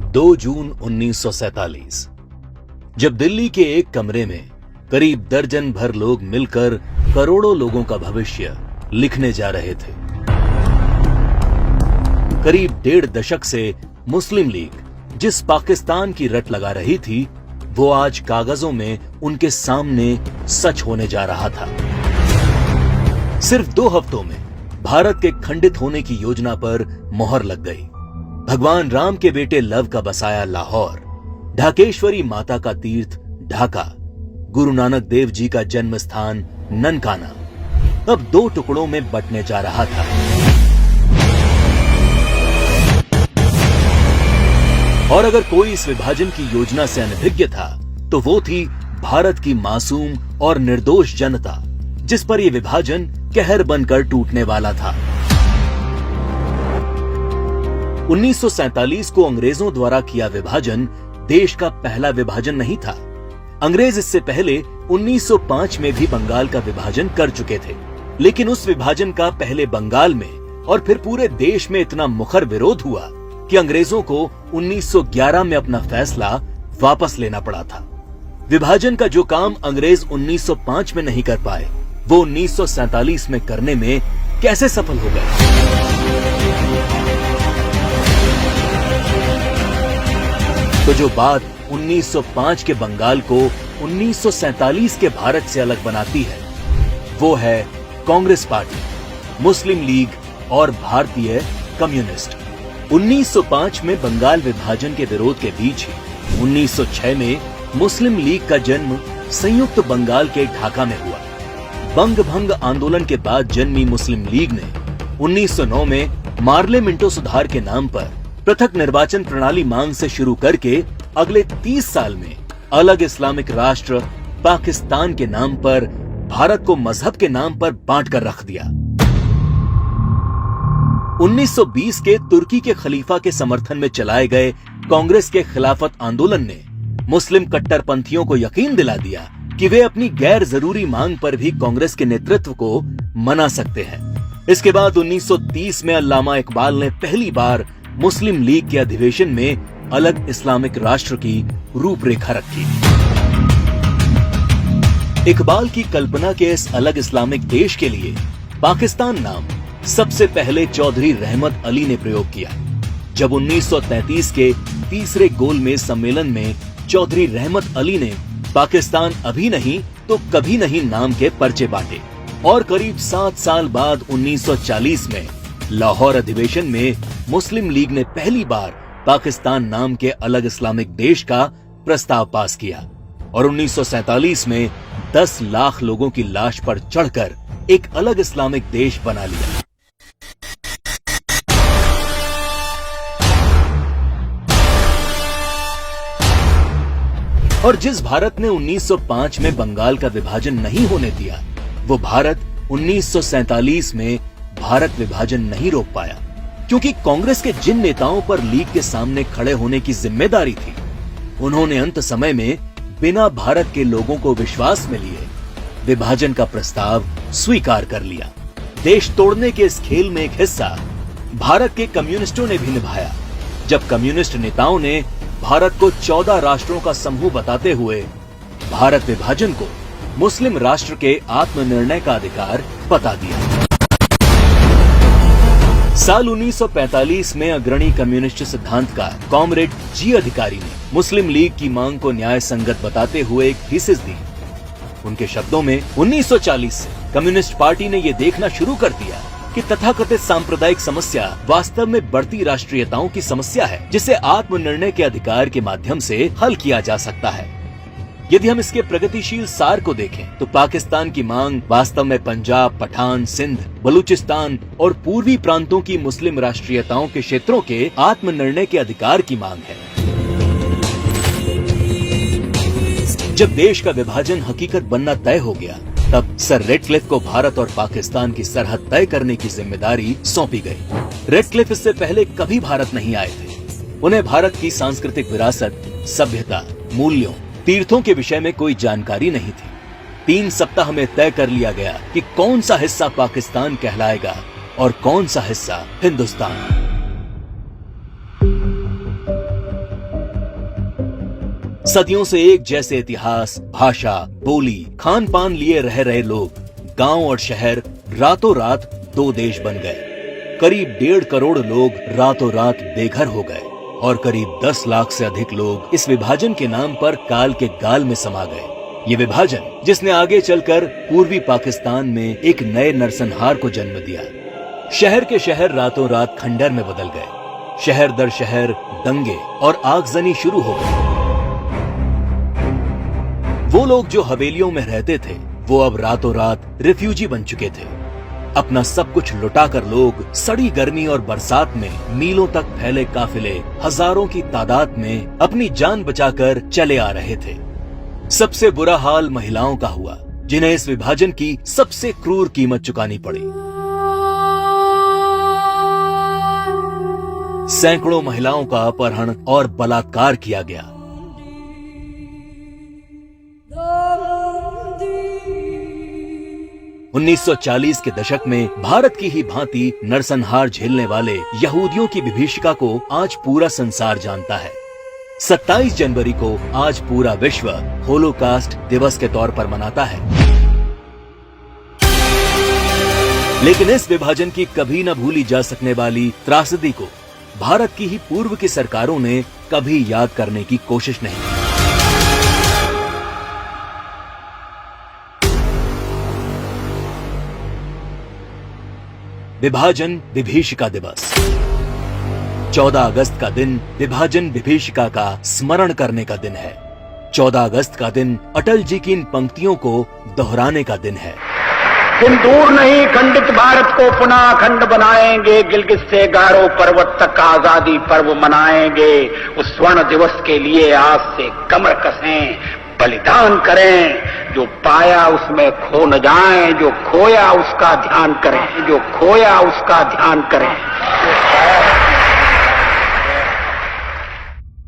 2 जून 1947 जब दिल्ली के एक कमरे में करीब दर्जन भर लोग मिलकर करोड़ों लोगों का भविष्य लिखने जा रहे थे। करीब 1.5 दशक से मुस्लिम लीग जिस पाकिस्तान की रट लगा रही थी, वो आज कागजों में उनके सामने सच होने जा रहा था। सिर्फ 2 हफ्तों में भारत के खंडित होने की योजना पर मोहर लग गई। भगवान राम के बेटे लव का बसाया लाहौर, ढाकेश्वरी माता का तीर्थ ढाका, गुरु नानक देव जी का जन्म स्थान ननकाना अब 2 टुकड़ों में बंटने जा रहा था। और अगर कोई इस विभाजन की योजना से अनभिज्ञ था तो वो थी भारत की मासूम और निर्दोष जनता, जिस पर यह विभाजन कहर बनकर टूटने वाला था। 1947 को अंग्रेजों द्वारा किया विभाजन देश का पहला विभाजन नहीं था। अंग्रेज इससे पहले 1905 में भी बंगाल का विभाजन कर चुके थे, लेकिन उस विभाजन का पहले बंगाल में और फिर पूरे देश में इतना मुखर विरोध हुआ कि अंग्रेजों को 1911 में अपना फैसला वापस लेना पड़ा था। विभाजन का जो काम अंग्रेज 1905 में नहीं कर पाए, वो 1947 में करने में कैसे सफल हो गए? तो जो बात 1905 के बंगाल को 1947 के भारत से अलग बनाती है, वो है कांग्रेस पार्टी, मुस्लिम लीग और भारतीय कम्युनिस्ट। 1905 में बंगाल विभाजन के विरोध के बीच ही 1906 में मुस्लिम लीग का जन्म संयुक्त बंगाल के ढाका में हुआ। बंग भंग आंदोलन के बाद जन्मी मुस्लिम लीग ने 1909 में मार्ले मिंटो सुधार के नाम पर पृथक निर्वाचन प्रणाली मांग से शुरू करके अगले 30 साल में अलग इस्लामिक राष्ट्र पाकिस्तान के नाम पर भारत को मजहब के नाम पर बांट कर रख दिया। 1920 के तुर्की के खलीफा के समर्थन में चलाए गए कांग्रेस के खिलाफत आंदोलन ने मुस्लिम कट्टरपंथियों को यकीन दिला दिया कि वे अपनी गैर जरूरी मांग पर भी कांग्रेस के नेतृत्व को मना सकते हैं। इसके बाद 1930 में अल्लामा इकबाल ने पहली बार मुस्लिम लीग के अधिवेशन में अलग इस्लामिक राष्ट्र की रूपरेखा रखी। इकबाल की कल्पना के इस अलग इस्लामिक देश के लिए पाकिस्तान नाम सबसे पहले चौधरी रहमत अली ने प्रयोग किया। जब 1933 के तीसरे गोलमेज सम्मेलन में चौधरी रहमत अली ने पाकिस्तान अभी नहीं तो कभी नहीं नाम के पर्चे बांटे और करीब 7 साल बाद 1940 में लाहौर अधिवेशन में मुस्लिम लीग ने पहली बार पाकिस्तान नाम के अलग इस्लामिक देश का प्रस्ताव पास किया और 1947 में 10 लाख लोगों की लाश पर चढ़कर एक अलग इस्लामिक देश बना लिया। और जिस भारत ने 1905 में बंगाल का विभाजन नहीं होने दिया, वो भारत 1947 में भारत विभाजन नहीं रोक पाया, क्योंकि कांग्रेस के जिन नेताओं पर लीग के सामने खड़े होने की जिम्मेदारी थी, उन्होंने अंत समय में बिना भारत के लोगों को विश्वास में लिए विभाजन का प्रस्ताव स्वीकार कर लिया। देश तोड़ने के इस खेल में एक हिस्सा भारत के कम्युनिस्टों ने भी निभाया, जब कम्युनिस्ट नेताओं ने भारत को 14 राष्ट्रों का समूह बताते हुए भारत विभाजन को मुस्लिम राष्ट्र के आत्मनिर्णय का अधिकार बता दिया। साल 1945 में अग्रणी कम्युनिस्ट सिद्धांतकार कॉमरेड जी अधिकारी ने मुस्लिम लीग की मांग को न्याय संगत बताते हुए एक थीसिस दी। उनके शब्दों में 1940 से कम्युनिस्ट पार्टी ने यह देखना शुरू कर दिया कि तथाकथित सांप्रदायिक समस्या वास्तव में बढ़ती राष्ट्रीयताओं की समस्या है, जिसे आत्मनिर्णय के अधिकार के माध्यम से हल किया जा सकता है। यदि हम इसके प्रगतिशील सार को देखें तो पाकिस्तान की मांग वास्तव में पंजाब, पठान, सिंध, बलूचिस्तान और पूर्वी प्रांतों की मुस्लिम राष्ट्रीयताओं के क्षेत्रों के आत्मनिर्णय के अधिकार की मांग है। जब देश का विभाजन हकीकत बनना तय हो गया, तब सर रेडक्लिफ को भारत और पाकिस्तान की सरहद तय करने की जिम्मेदारी सौंपी गई। रेडक्लिफ इससे पहले कभी भारत नहीं आए थे। उन्हें भारत की सांस्कृतिक विरासत, सभ्यता, मूल्यों, तीर्थों के विषय में कोई जानकारी नहीं थी। 3 सप्ताह में तय कर लिया गया कि कौन सा हिस्सा पाकिस्तान कहलाएगा और कौन सा हिस्सा हिंदुस्तान। सदियों से एक जैसे इतिहास, भाषा, बोली, खान पान लिए रह रहे लोग, गांव और शहर रातों रात दो देश बन गए। करीब 1.5 करोड़ लोग रातों रात बेघर हो गए और करीब 10 लाख से अधिक लोग इस विभाजन के नाम पर काल के गाल में समा गए। ये विभाजन जिसने आगे चलकर पूर्वी पाकिस्तान में एक नए नरसंहार को जन्म दिया। शहर के शहर रातों रात खंडर में बदल गए। शहर दर शहर दंगे और आगजनी शुरू हो गई। वो लोग जो हवेलियों में रहते थे वो अब रातों रात रिफ्यूजी बन चुके थे। अपना सब कुछ लुटाकर लोग सड़ी गर्मी और बरसात में मीलों तक फैले काफिले हजारों की तादाद में अपनी जान बचाकर चले आ रहे थे। सबसे बुरा हाल महिलाओं का हुआ, जिन्हें इस विभाजन की सबसे क्रूर कीमत चुकानी पड़ी। सैकड़ों महिलाओं का अपहरण और बलात्कार किया गया। – 1940 के दशक में भारत की ही भांति नरसंहार झेलने वाले यहूदियों की विभीषिका को आज पूरा संसार जानता है। 27 जनवरी को आज पूरा विश्व होलोकास्ट दिवस के तौर पर मनाता है। लेकिन इस विभाजन की कभी न भूली जा सकने वाली त्रासदी को भारत की ही पूर्व की सरकारों ने कभी याद करने की कोशिश नहीं की। विभाजन विभीषिका दिवस। 14 अगस्त का दिन विभाजन विभीषिका का स्मरण करने का दिन है। 14 अगस्त का दिन अटल जी की इन पंक्तियों को दोहराने का दिन है। दिन दूर नहीं, खंडित भारत को पुनः अखंड बनाएंगे। गिलगित से गारो पर्वत तक आजादी पर्व मनाएंगे। उस स्वर्ण दिवस के लिए आज से कमर कसें, बलिदान करें। जो पाया उसमें खो न जाएं, जो खोया उसका ध्यान करें, जो खोया उसका ध्यान करें।